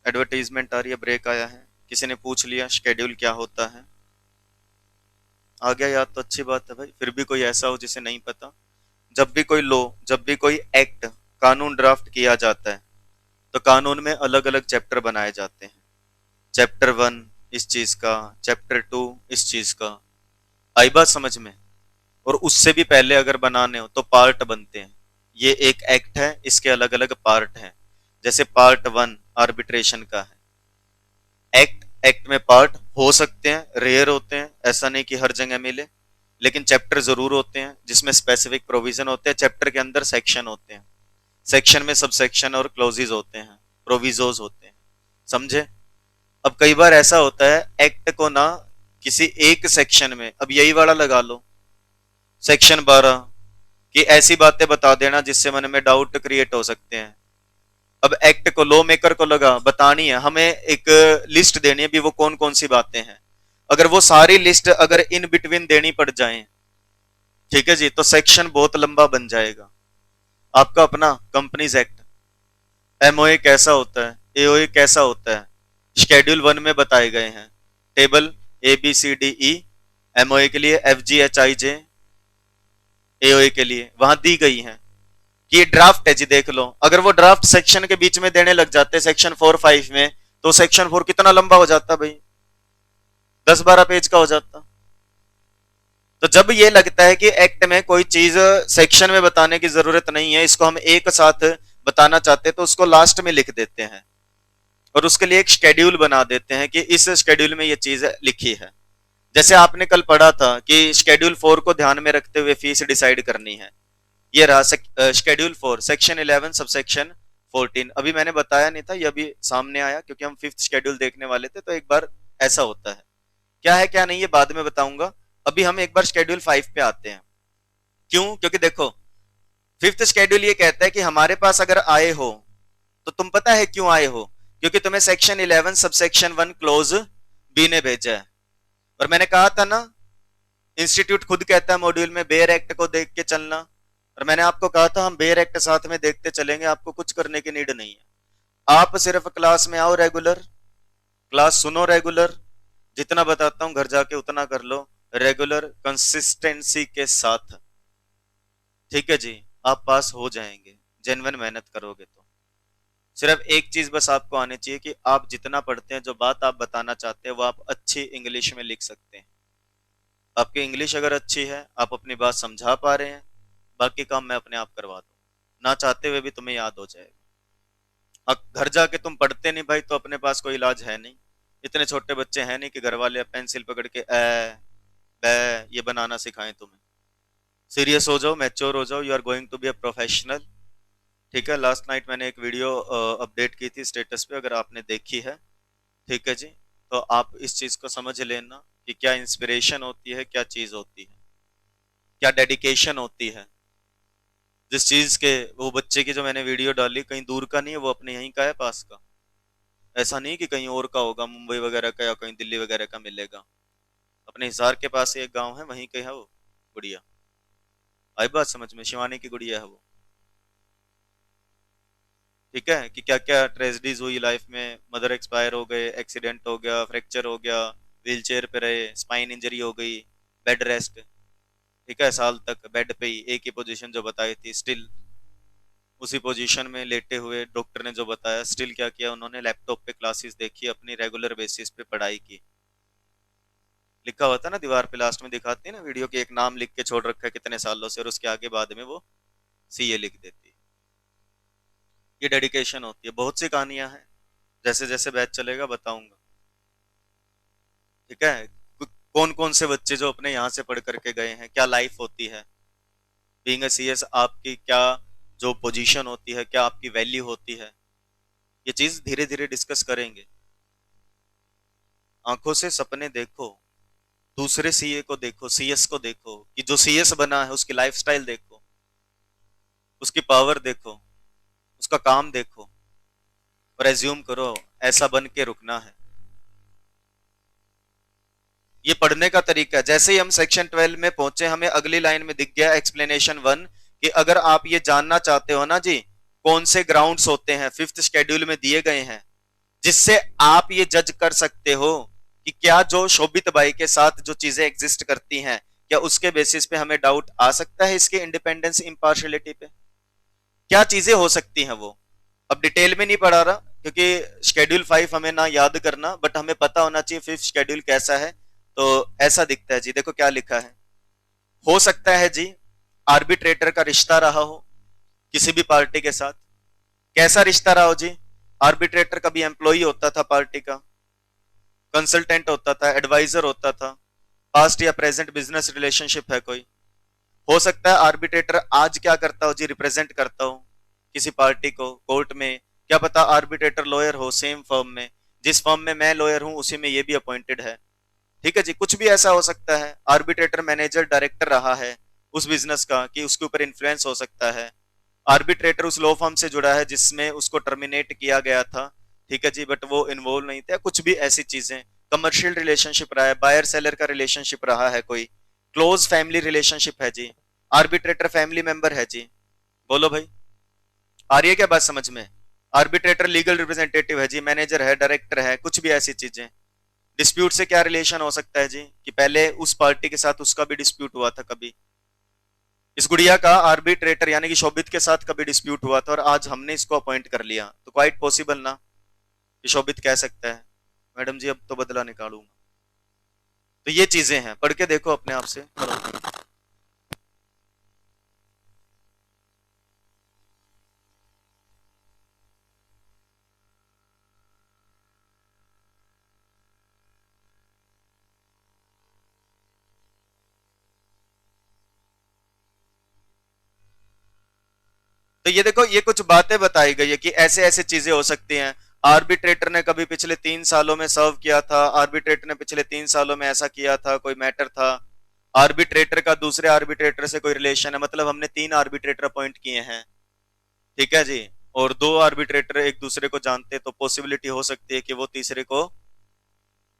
एडवर्टीजमेंट आ रही है, ब्रेक आया है, किसी ने पूछ लिया शेड्यूल क्या होता है, आ गया याद तो अच्छी बात है भाई, फिर भी कोई ऐसा हो जिसे नहीं पता। जब भी कोई लॉ, जब भी कोई एक्ट, कानून ड्राफ्ट किया जाता है तो कानून में अलग अलग चैप्टर बनाए जाते हैं। चैप्टर 1 इस चीज का, चैप्टर 2 इस चीज का, आई बात समझ में। और उससे भी पहले अगर बनाने हो तो पार्ट बनते हैं। ये एक एक्ट है, इसके अलग अलग पार्ट हैं। जैसे पार्ट 1 आर्बिट्रेशन का है, एक्ट एक्ट में पार्ट हो सकते हैं, रेयर होते हैं, ऐसा नहीं कि हर जगह मिले, लेकिन चैप्टर जरूर होते हैं जिसमें स्पेसिफिक प्रोविजन होते हैं। चैप्टर के अंदर सेक्शन होते हैं, सेक्शन में सब सेक्शन और क्लोजेज होते हैं, प्रोविजोज होते हैं, समझे। अब कई बार ऐसा होता है एक्ट को ना किसी एक सेक्शन में, अब यही वाला लगा लो सेक्शन 12 कि ऐसी बातें बता देना जिससे मन में डाउट क्रिएट हो सकते हैं। अब एक्ट को लॉ मेकर को लगा बतानी है, हमें एक लिस्ट देनी है भी वो कौन कौन सी बातें हैं। अगर वो सारी लिस्ट अगर इन बिटवीन देनी पड़ जाए, ठीक है जी, तो सेक्शन बहुत लंबा बन जाएगा। आपका अपना कंपनीज एक्ट, एमओए कैसा होता है, एओए कैसा होता है, शेड्यूल 1 में बताए गए हैं। टेबल ABCDE एमओए के लिए, FGHIJ एओए के लिए वहां दी गई हैं कि ड्राफ्ट है जी, देख लो। अगर वो ड्राफ्ट सेक्शन के बीच में देने लग जाते सेक्शन 4-5 में, तो सेक्शन 4 कितना लंबा हो जाता भाई, 10-12 पेज का हो जाता। तो जब ये लगता है कि एक्ट में कोई चीज सेक्शन में बताने की जरूरत नहीं है, इसको हम एक साथ बताना चाहते हैं, तो उसको लास्ट में लिख देते हैं और उसके लिए एक शेड्यूल बना देते हैं कि इस शेड्यूल में ये चीज लिखी है। जैसे आपने कल पढ़ा था कि शेड्यूल 4 को ध्यान में रखते हुए फीस डिसाइड करनी है, ये रहा शेड्यूल 4 सेक्शन 11 सबसेक्शन 14। अभी मैंने बताया नहीं था, ये अभी सामने आया क्योंकि हम 5th शेड्यूल देखने वाले थे, तो एक बार ऐसा होता है। क्या है क्या नहीं ये बाद में बताऊंगा, अभी हम एक बार शेड्यूल 5 पे आते हैं। क्यों, क्योंकि देखो 5th शेड्यूल ये कहता है कि हमारे पास अगर आए हो तो तुम पता है क्यों आए हो, क्योंकि तुम्हें सेक्शन 11 सबसेक्शन 1 क्लोज बी ने भेजा है। और मैंने कहा था ना, इंस्टीट्यूट खुद कहता है मॉड्यूल में बेयर एक्ट को देख के चलना, और मैंने आपको कहा था हम बेयर एक्ट साथ में देखते चलेंगे, आपको कुछ करने की नीड नहीं है। आप सिर्फ क्लास में आओ रेगुलर, क्लास सुनो रेगुलर, जितना बताता हूं घर जाके उतना कर लो रेगुलर कंसिस्टेंसी के साथ। ठीक है जी, आप पास हो जाएंगे जेन्युइन मेहनत करोगे तो। सिर्फ एक चीज बस आपको आनी चाहिए कि आप जितना पढ़ते हैं, जो बात आप बताना चाहते हैं वो आप अच्छी इंग्लिश में लिख सकते हैं। आपकी इंग्लिश अगर अच्छी है, आप अपनी बात समझा पा रहे हैं, बाकी काम मैं अपने आप करवा दूं। ना चाहते हुए भी तुम्हें याद हो जाएगा। अब घर जाके तुम पढ़ते नहीं भाई, तो अपने पास कोई इलाज है नहीं। इतने छोटे बच्चे हैं नहीं कि घर वाले पेंसिल पकड़ के बै ये बनाना सिखाएं तुम्हें। सीरियस हो जाओ, मैच्योर हो जाओ, you are going to be a professional. ठीक है, लास्ट नाइट मैंने एक वीडियो अपडेट की थी स्टेटस पे, अगर आपने देखी है, ठीक है जी, तो आप इस चीज को समझ लेना कि क्या इंस्पिरेशन होती है, क्या चीज होती है, क्या डेडिकेशन होती है। जिस चीज के वो बच्चे की जो मैंने वीडियो डाली, कहीं दूर का नहीं है, वो अपने यहीं का है, पास का। ऐसा नहीं कि कहीं और का होगा, मुंबई वगैरह का या कहीं दिल्ली वगैरह का मिलेगा। अपने हिसार के पास ही एक गांव है, वहीं के है वो गुड़िया। आई बात समझ में? शिवानी की गुड़िया है वो। ठीक है, कि क्या क्या ट्रेजेडीज हुई लाइफ में, मदर एक्सपायर हो गए, एक्सीडेंट हो गया, फ्रैक्चर हो गया, व्हील चेयर पे रहे, स्पाइन इंजरी हो गई, बेड रेस्ट। ठीक है, साल तक बेड पे ही, एक ही पोजीशन जो बताई थी, स्टिल उसी पोजीशन में लेटे हुए। डॉक्टर ने जो बताया, स्टिल क्या किया उन्होंने, लैपटॉप पे क्लासेस देखी, अपनी रेगुलर बेसिस पे पढ़ाई की। लिखा होता है ना दीवार पे, लास्ट में दिखाती है ना वीडियो के, एक नाम लिख के छोड़ रखा है कितने सालों से, और उसके आगे बाद में वो सीए लिख देती है। ये डेडिकेशन होती है। बहुत सी कहानियां हैं, जैसे जैसे बैच चलेगा बताऊंगा। ठीक है, कौन कौन से बच्चे जो अपने यहाँ से पढ़ करके गए हैं, क्या लाइफ होती है बीइंग अ सीएस, आपकी क्या जो पोजीशन होती है, क्या आपकी वैल्यू होती है, ये चीज धीरे धीरे डिस्कस करेंगे। आंखों से सपने देखो, दूसरे सीए को देखो, सीएस को देखो, कि जो सीएस बना है उसकी लाइफस्टाइल देखो, उसकी पावर देखो, उसका काम देखो, और एज्यूम करो ऐसा बन के रुकना है। ये पढ़ने का तरीका है। जैसे ही हम सेक्शन 12 में पहुंचे, हमें अगली लाइन में दिख गया एक्सप्लेनेशन 1, कि अगर आप ये जानना चाहते हो ना जी, कौन से ग्राउंड्स होते हैं, फिफ्थ शेड्यूल में दिए गए हैं, जिससे आप ये जज कर सकते हो कि क्या जो शोभित बाई के साथ जो चीजें एग्जिस्ट करती हैं, क्या उसके बेसिस पे हमें डाउट आ सकता है इसके इंडिपेंडेंस इम्पार्शलिटी पे, क्या चीजें हो सकती हैं वो। अब डिटेल में नहीं पढ़ा रहा, क्योंकि शेड्यूल 5 हमें ना याद करना, बट हमें पता होना चाहिए फिफ्थ शेड्यूल कैसा है। तो ऐसा दिखता है जी, देखो क्या लिखा है। हो सकता है जी आर्बिट्रेटर का रिश्ता रहा हो किसी भी पार्टी के साथ। कैसा रिश्ता रहा हो जी? आर्बिट्रेटर कभी एम्प्लॉई होता था पार्टी का, कंसल्टेंट होता था, एडवाइजर होता था, पास्ट या प्रेजेंट बिजनेस रिलेशनशिप है कोई। हो सकता है आर्बिट्रेटर आज क्या करता हो जी, रिप्रेजेंट करता हो किसी पार्टी को कोर्ट में। क्या पता आर्बिट्रेटर लॉयर हो सेम फर्म में, जिस फर्म में मैं लॉयर हूं उसी में ये भी अपॉइंटेड है। ठीक है जी, कुछ भी ऐसा हो सकता है। आर्बिट्रेटर मैनेजर डायरेक्टर रहा है उस बिजनेस का, कि उसके ऊपर इन्फ्लुएंस हो सकता है। आर्बिट्रेटर उस लॉ फर्म से जुड़ा है जिसमें उसको टर्मिनेट किया गया था, ठीक है जी, बट वो इन्वॉल्व नहीं था। कुछ भी ऐसी चीजें, कमर्शियल रिलेशनशिप रहा है, बायर सेलर का रिलेशनशिप रहा है, कोई क्लोज फैमिली रिलेशनशिप है जी, आर्बिट्रेटर फैमिली मेंबर है जी। बोलो भाई, आ रही है क्या बात समझ में? आर्बिट्रेटर लीगल रिप्रेजेंटेटिव है जी, मैनेजर है, डायरेक्टर है, कुछ भी ऐसी चीजें। डिस्प्यूट से क्या रिलेशन हो सकता है जी, कि पहले उस पार्टी के साथ उसका भी डिस्प्यूट हुआ था कभी, इस गुड़िया का आर्बिट्रेटर यानी कि शोभित के साथ कभी डिस्प्यूट हुआ था, और आज हमने इसको अपॉइंट कर लिया, तो क्वाइट पॉसिबल ना कि शोभित कह सकता है मैडम जी अब तो बदला निकालूंगा। तो ये चीजें हैं, पढ़ के देखो अपने आप से, करो। तो ये देखो, ये कुछ बातें बताई गई है कि ऐसे ऐसे चीजें हो सकती हैं। आर्बिट्रेटर ने कभी पिछले 3 सालों में सर्व किया था, आर्बिट्रेटर ने पिछले 3 सालों में ऐसा किया था, कोई मैटर था। आर्बिट्रेटर का दूसरे आर्बिट्रेटर से कोई रिलेशन है, मतलब हमने 3 आर्बिट्रेटर अपॉइंट किए हैं, ठीक है जी, और 2 आर्बिट्रेटर एक दूसरे को जानते, तो पॉसिबिलिटी हो सकती है कि वो तीसरे को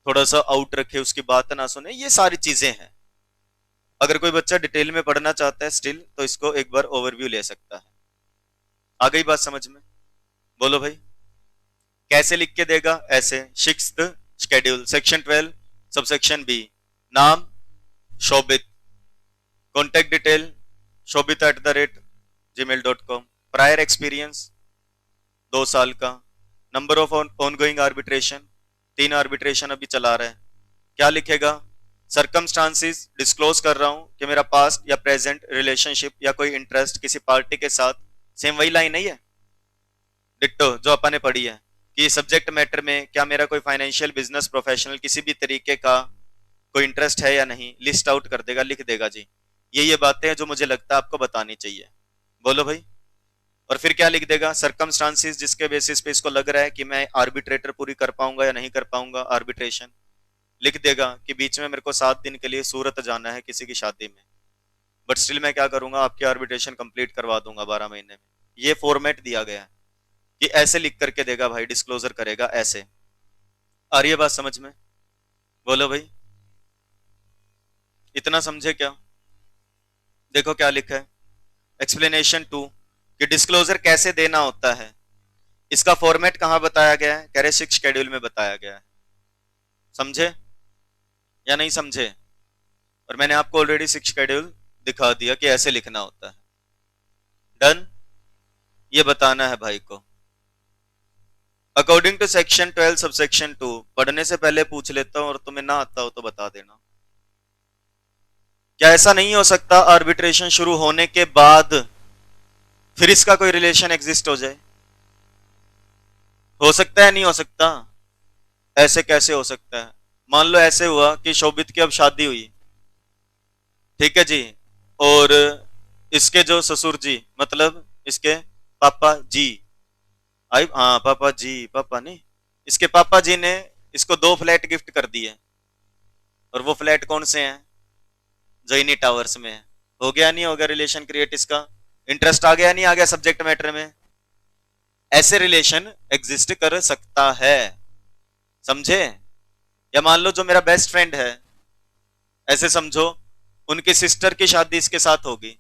थोड़ा सा आउट रखे, उसकी बात ना सुने। ये सारी चीजें हैं। अगर कोई बच्चा डिटेल में पढ़ना चाहता है स्टिल, तो इसको एक बार ओवरव्यू ले सकता है। आ गई बात समझ में? बोलो भाई, कैसे लिख के देगा? ऐसे, sixth schedule section 12 subsection B, नाम Shobhit, contact detail shobit@gmail.com, prior experience 2 साल का, number of ongoing arbitration 3 arbitration अभी चला रहा है। क्या लिखेगा? सरकमस्टांसिस डिस्क्लोज कर रहा हूं कि मेरा पास्ट या प्रेजेंट रिलेशनशिप या कोई इंटरेस्ट किसी पार्टी के साथ सेम वही लाइन नहीं है, डिट्टो जो अपन ने पढ़ी है कि सब्जेक्ट मैटर में क्या मेरा कोई फाइनेंशियल बिजनेस प्रोफेशनल किसी भी तरीके का कोई इंटरेस्ट है या नहीं, लिस्ट आउट कर देगा, लिख देगा जी। ये बातें हैं जो मुझे लगता है आपको बतानी चाहिए। बोलो भाई। और फिर क्या लिख देगा, सरकमस्टांसिस जिसके बेसिस पे इसको लग रहा है कि मैं आर्बिट्रेटर पूरी कर पाऊंगा या नहीं कर पाऊंगा आर्बिट्रेशन, लिख देगा कि बीच में मेरे को 7 दिन के लिए सूरत जाना है किसी की शादी में, बट स्टिल मैं क्या करूंगा, आपकी आर्बिट्रेशन कंप्लीट करवा दूंगा 12 महीने में। ये फॉर्मेट दिया गया है कि ऐसे लिख करके देगा भाई, डिस्क्लोजर करेगा ऐसे। आ रही है बात समझ में? बोलो भाई। इतना समझे क्या? देखो क्या लिखा है, एक्सप्लेनेशन 2 कि डिस्क्लोजर कैसे देना होता है, इसका फॉर्मेट कहां बताया गया है, कह रहे 6 शेड्यूल में बताया गया है। समझे या नहीं समझे? और मैंने आपको ऑलरेडी 6 शेड्यूल दिखा दिया कि ऐसे लिखना होता है। डन? ये बताना है भाई को। अकॉर्डिंग टू सेक्शन 12 सबसेक्शन 2, पढ़ने से पहले पूछ लेता हूं और तुम्हें ना आता हो तो बता देना। क्या ऐसा नहीं हो सकता आर्बिट्रेशन शुरू होने के बाद फिर इसका कोई रिलेशन एग्जिस्ट हो जाए? हो सकता है नहीं हो सकता? ऐसे कैसे हो सकता है? मान लो ऐसे हुआ कि शोभित की अब शादी हुई, ठीक है जी, और इसके जो ससुर जी मतलब इसके पापा जी, आई हाँ पापा जी, पापा नहीं, इसके पापा जी ने इसको 2 फ्लैट गिफ्ट कर दिए, और वो फ्लैट कौन से हैं? जोइनी टावर्स में है। हो गया नहीं हो गया रिलेशन क्रिएट? इसका इंटरेस्ट आ गया नहीं आ गया सब्जेक्ट मैटर में? ऐसे रिलेशन एग्जिस्ट कर सकता है, समझे? या मान लो जो मेरा बेस्ट फ्रेंड है, ऐसे समझो उनकी सिस्टर की शादी इसके साथ होगी,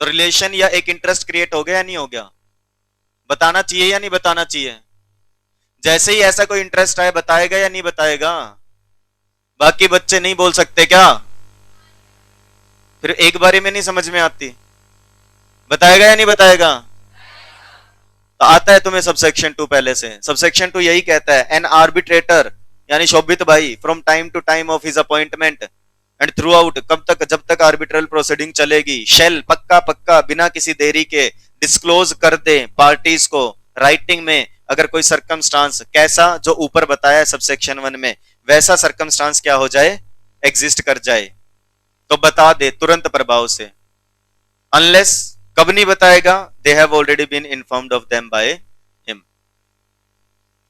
तो रिलेशन या एक इंटरेस्ट क्रिएट हो गया या नहीं हो गया? बताना चाहिए या नहीं बताना चाहिए? जैसे ही ऐसा कोई इंटरेस्ट आए बताएगा या नहीं बताएगा? बाकी बच्चे नहीं बोल सकते क्या? फिर एक बारी में नहीं समझ में आती, बताएगा या नहीं बताएगा? तो आता है तुम्हें सबसेक्शन 2 पहले से। सबसेक्शन 2 यही कहता है, एन आर्बिट्रेटर यानी शोभित भाई from time to time of his appointment and throughout, कब तक, जब तक आर्बिट्रल प्रोसीडिंग चलेगी, शेल पक्का पक्का बिना किसी देरी के डिस्क्लोज कर दे पार्टीज को राइटिंग में, अगर कोई सरकमस्टांस कैसा जो ऊपर बताया है सबसेक्शन 1 में वैसा सरकमस्टांस क्या हो जाए, एग्जिस्ट कर जाए, तो बता दे तुरंत प्रभाव से। अनलेस कब नहीं बताएगा, they have already been informed of them by him.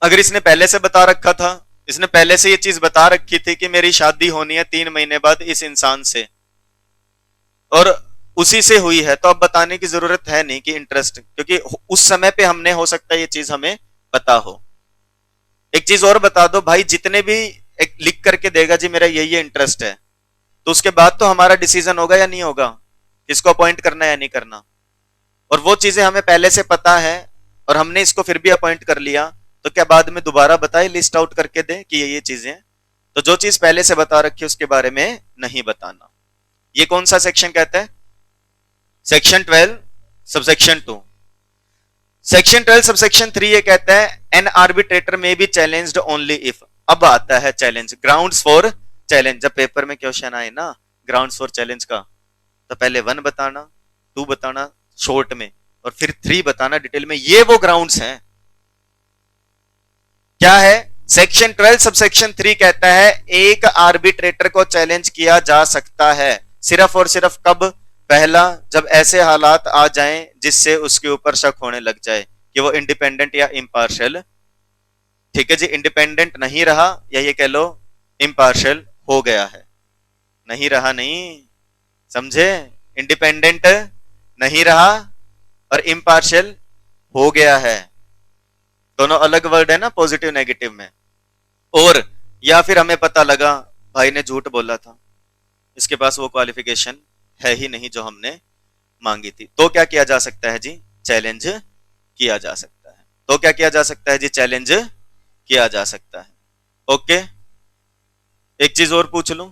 अगर इसने पहले से बता रखा था, इसने पहले से ये चीज बता रखी थी कि मेरी शादी होनी है 3 महीने बाद इस इंसान से, और उसी से हुई है, तो अब बताने की जरूरत है नहीं कि इंटरेस्ट, क्योंकि उस समय पे हमने, हो सकता है ये चीज हमें पता हो। एक चीज और बता दो भाई, जितने भी एक लिख करके देगा जी मेरा ये इंटरेस्ट है, तो उसके बाद तो हमारा डिसीजन होगा या नहीं होगा, किसको अपॉइंट करना है या नहीं करना। और वो चीजें हमें पहले से पता है और हमने इसको फिर भी अपॉइंट कर लिया, तो क्या बाद में दोबारा बताए, लिस्ट आउट करके दे कि ये चीजें, तो जो चीज पहले से बता रखी है उसके बारे में नहीं बताना। ये कौन सा सेक्शन कहता है? Section 12 subsection 2। सेक्शन 12 सबसेक्शन 3 ये कहता है, एन आर्बिट्रेटर में बी चैलेंज्ड ओनली इफ। अब आता है चैलेंज, ग्राउंड्स फॉर चैलेंज। जब पेपर में क्वेश्चन आए ना ग्राउंड्स फॉर चैलेंज का, तो पहले 1 बताना, 2 बताना शॉर्ट में, और फिर 3 बताना डिटेल में। ये वो ग्राउंड्स हैं। क्या है? सेक्शन 12 सबसेक्शन 3 कहता है एक आर्बिट्रेटर को चैलेंज किया जा सकता है सिर्फ और सिर्फ कब? पहला, जब ऐसे हालात आ जाएं जिससे उसके ऊपर शक होने लग जाए कि वो इंडिपेंडेंट या इम्पार्शियल, ठीक है जी, इंडिपेंडेंट नहीं रहा, या ये कह लो इम्पार्शियल हो गया है। नहीं रहा नहीं, समझे? इंडिपेंडेंट नहीं रहा और इम्पार्शियल हो गया है, दोनों अलग वर्ड है ना पॉजिटिव नेगेटिव में। और या फिर हमें पता लगा भाई ने झूठ बोला था, इसके पास वो क्वालिफिकेशन है ही नहीं जो हमने मांगी थी, तो क्या किया जा सकता है जी? चैलेंज किया जा सकता है। तो क्या किया जा सकता है जी? चैलेंज किया जा सकता है। ओके, एक चीज और पूछ लूं,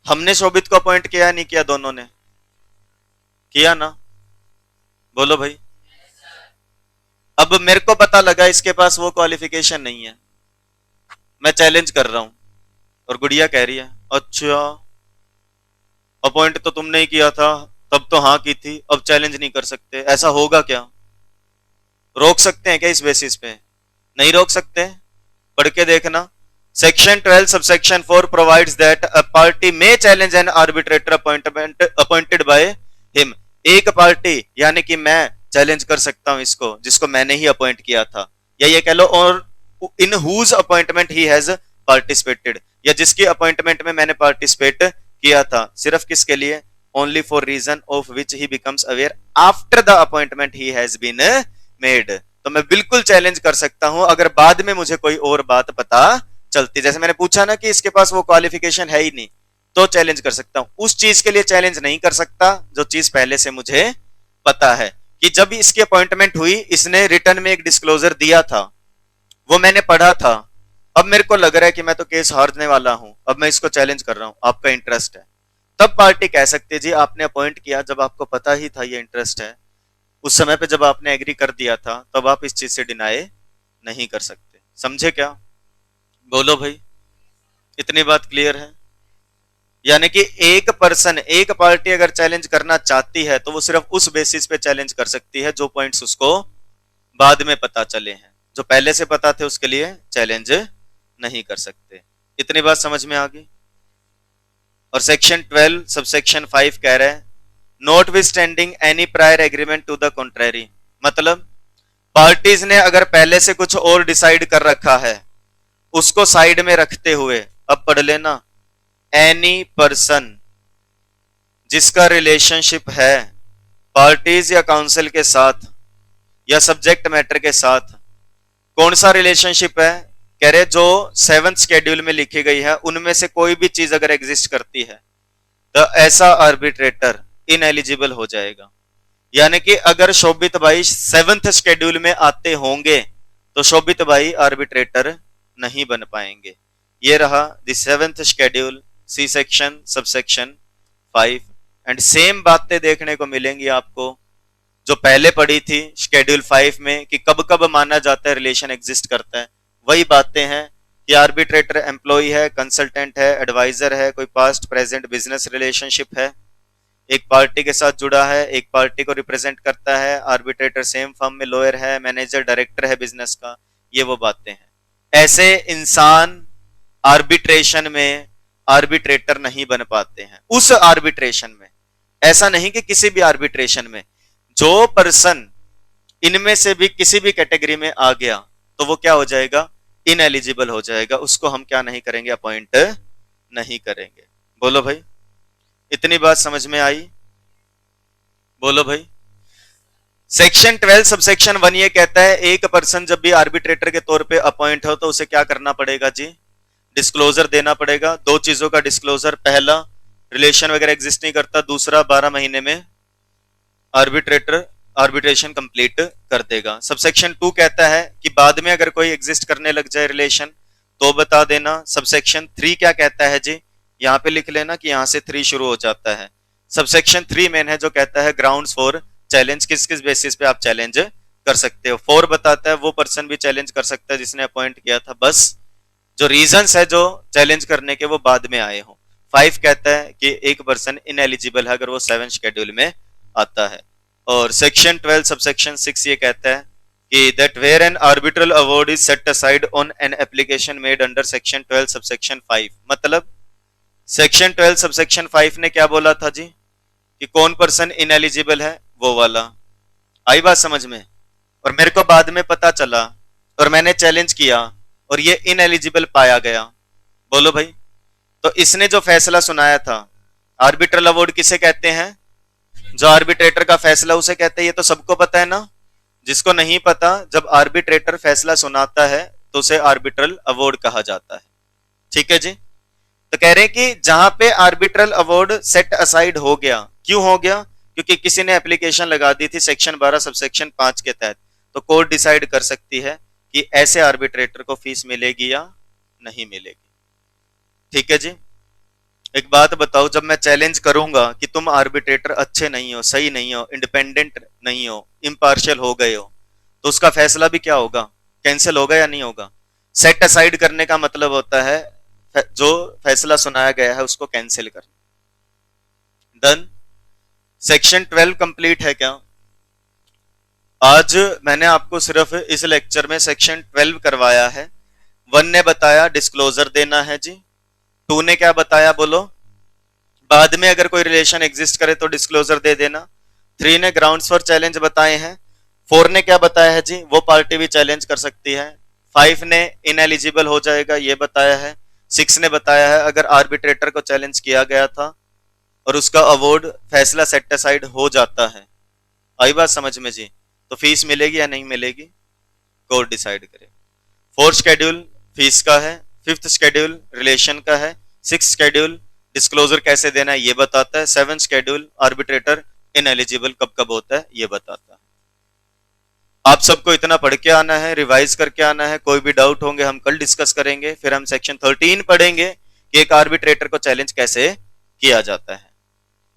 हमने शोभित को अपॉइंट किया नहीं किया? दोनों ने किया ना? बोलो भाई। अब मेरे को पता लगा इसके पास वो क्वालिफिकेशन नहीं है, मैं चैलेंज कर रहा हूं, और गुड़िया कह रही है अच्छा अपॉइंट तो तुमने ही किया था, तब तो हाँ की थी, अब चैलेंज नहीं कर सकते, ऐसा होगा क्या? रोक सकते हैं क्या इस बेसिस पे? नहीं रोक सकते। पढ़ के देखना। Section 12 subsection 4 provides that a party may challenge N arbitrator appointment appointed by him. एक पार्टी यानी कि मैं चैलेंज कर सकता हूं इसको जिसको मैंने ही अपॉइंट किया था, या ये कह लो or in whose appointment he has participated, या जिसकी अपॉइंटमेंट में मैंने पार्टिसिपेट किया था। सिर्फ किसके लिए? Only for reason of which he becomes aware after the appointment he has been made. तो मैं बिल्कुल चैलेंज कर सकता हूं अगर बाद में मुझे कोई और बात पता चलती। जैसे मैंने पूछा ना कि इसके पास वो क्वालिफिकेशन है ही नहीं, तो चैलेंज कर सकता हूं। उस चीज के लिए चैलेंज नहीं कर सकता जो चीज पहले से मुझे पता है कि जब इसकी अपॉइंटमेंट हुई, इसने रिटर्न में एक डिस्क्लोजर दिया था, वो मैंने पढ़ा था। अब मेरे को लग रहा है कि मैं तो केस हारने वाला हूं, अब मैं इसको चैलेंज कर रहा हूं, आपका इंटरेस्ट है। तब पार्टी कह सकती है जी आपने अपॉइंट किया जब आपको पता ही था ये इंटरेस्ट है, उस समय पे जब आपने एग्री कर दिया था, तब आप इस चीज से डिनाई नहीं कर सकते। समझे क्या? बोलो भाई। इतनी बात क्लियर है? यानी कि एक पर्सन, एक पार्टी अगर चैलेंज करना चाहती है तो वो सिर्फ उस बेसिस पे चैलेंज कर सकती है जो पॉइंट्स उसको बाद में पता चले हैं। जो पहले से पता थे उसके लिए चैलेंज नहीं कर सकते। इतनी बात समझ में आ गई? और सेक्शन 12 सबसेक्शन 5 कह रहा है notwithstanding any prior agreement to the contrary. मतलब पार्टीज ने अगर पहले से कुछ और डिसाइड कर रखा है, उसको साइड में रखते हुए, अब पढ़ लेना, एनी पर्सन जिसका रिलेशनशिप है पार्टीज या काउंसिल के साथ या सब्जेक्ट मैटर के साथ। कौन सा रिलेशनशिप है? कह रहे जो 7th शेड्यूल में लिखी गई है उनमें से कोई भी चीज अगर एग्जिस्ट करती है तो ऐसा आर्बिट्रेटर इनएलिजिबल हो जाएगा। यानी कि अगर शोभित भाई 7th शेड्यूल में आते होंगे तो शोभित भाई आर्बिट्रेटर नहीं बन पाएंगे। ये रहा the 7th schedule, see section subsection 5। And same बातें देखने को मिलेंगी आपको जो पहले पढ़ी थी शेड्यूल 5 में कि कब कब माना जाता है रिलेशन एग्जिस्ट करता है। वही बातें हैं कि आर्बिट्रेटर एम्प्लॉय है, कंसल्टेंट है, एडवाइजर है, कोई पास्ट प्रेजेंट बिजनेस रिलेशनशिप है, एक पार्टी के साथ जुड़ा है, एक पार्टी को रिप्रेजेंट करता है, आर्बिट्रेटर सेम फर्म में लॉयर है, मैनेजर डायरेक्टर है बिजनेस का। ये वो बातें हैं। ऐसे इंसान आर्बिट्रेशन में आर्बिट्रेटर नहीं बन पाते हैं। उस आर्बिट्रेशन में, ऐसा नहीं कि किसी भी आर्बिट्रेशन में, जो पर्सन इनमें से भी किसी भी कैटेगरी में आ गया तो वो क्या हो जाएगा? इनएलिजिबल हो जाएगा। उसको हम क्या नहीं करेंगे? अपॉइंट नहीं करेंगे। बोलो भाई। इतनी बात समझ में आई? बोलो भाई। सेक्शन 12 सबसेक्शन 1 ये कहता है एक पर्सन जब भी आर्बिट्रेटर के तौर पे अपॉइंट हो तो उसे क्या करना पड़ेगा जी? डिस्क्लोजर देना पड़ेगा। दो चीजों का डिस्क्लोजर, पहला रिलेशन वगैरह एग्जिस्ट नहीं करता, दूसरा 12 महीने में आर्बिट्रेटर आर्बिट्रेशन कंप्लीट कर देगा। सबसेक्शन 2 कहता है कि बाद में अगर कोई एग्जिस्ट करने लग जाए रिलेशन तो बता देना। सबसेक्शन 3 क्या कहता है जी? यहां पे लिख लेना कि यहां से 3 शुरू हो जाता है। सबसेक्शन 3 मेन है जो कहता है ग्राउंड्स फॉर चैलेंज, किस किस बेसिस पे आप चैलेंज कर सकते हो। 4 बताता है वो पर्सन भी चैलेंज कर सकता है जिसने अपॉइंट किया था, बस जो रीजंस है जो चैलेंज करने के वो बाद में आए हो। 5 कहता है कि एक पर्सन इनएलिजिबल है अगर वो 7th शेड्यूल में आता है। और सेक्शन 12 सबसेक्शन 6 ये कहता है कि that where an arbitral award is set aside on an application made under section 12 subsection 5। मतलब सेक्शन 12 सबसेक्शन 5 ने क्या बोला था जी? कि कौन पर्सन इनएलिजिबल है, वो वाला। आई बात समझ में? और मेरे को बाद में पता चला और मैंने चैलेंज किया और ये इनएलिजिबल पाया गया। बोलो भाई। तो इसने जो फैसला सुनाया था, आर्बिट्रल अवार्ड किसे कहते हैं? जो आर्बिट्रेटर का फैसला उसे कहते हैं। ये तो सबको पता है ना। जिसको नहीं पता, जब आर्बिट्रेटर फैसला सुनाता है तो उसे आर्बिट्रल अवार्ड कहा जाता है। ठीक है जी। तो कह रहे हैं कि जहां पे आर्बिट्रल अवार्ड सेट असाइड हो गया, क्यों हो गया? क्योंकि किसी ने एप्लीकेशन लगा दी थी सेक्शन 12 सबसेक्शन 5 के तहत, तो कोर्ट डिसाइड कर सकती है कि ऐसे आर्बिट्रेटर को फीस मिलेगी या नहीं मिलेगी। ठीक है जी। एक बात बताओ, जब मैं चैलेंज करूंगा कि तुम आर्बिट्रेटर अच्छे नहीं हो, सही नहीं हो, इंडिपेंडेंट नहीं हो, इम्पार्शियल हो गए हो, तो उसका फैसला भी क्या होगा? कैंसिल होगा या नहीं होगा? सेट असाइड करने का मतलब होता है जो फैसला सुनाया गया है उसको कैंसिल करना। डन। सेक्शन 12 कंप्लीट है क्या? आज मैंने आपको सिर्फ इस लेक्चर में सेक्शन 12 करवाया है। 1 ने बताया डिस्क्लोजर देना है जी। 2 ने क्या बताया बोलो? बाद में अगर कोई रिलेशन एग्जिस्ट करे तो डिस्क्लोजर दे देना। 3 ने ग्राउंड्स फॉर चैलेंज बताए हैं। 4 ने क्या बताया है जी? वो पार्टी भी चैलेंज कर सकती है। 5 ने इनएलिजिबल हो जाएगा ये बताया है। 6 ने बताया है अगर आर्बिट्रेटर को चैलेंज किया गया था और उसका अवॉर्ड फैसला सेट असाइड हो जाता है। आई बात समझ में जी? तो फीस मिलेगी या नहीं मिलेगी, कोर्ट डिसाइड करे। 4th शेड्यूल फीस का है। 5th शेड्यूल रिलेशन का है। 6th शेड्यूल डिस्क्लोजर कैसे देना है ये बताता है। 7th शेड्यूल आर्बिट्रेटर इनएलिजिबल कब कब होता है ये बताता है। आप सबको इतना पढ़ के आना है, रिवाइज करके आना है। कोई भी डाउट होंगे हम कल डिस्कस करेंगे। फिर हम सेक्शन 13 पढ़ेंगे कि एक आर्बिट्रेटर को चैलेंज कैसे किया जाता है।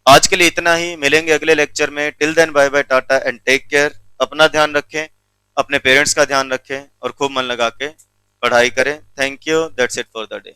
आज के लिए इतना ही, मिलेंगे अगले लेक्चर में। Till then bye bye, tata and take care. अपना ध्यान रखें, अपने पेरेंट्स का ध्यान रखें और खूब मन लगा के पढ़ाई करें। Thank you, that's it for the day.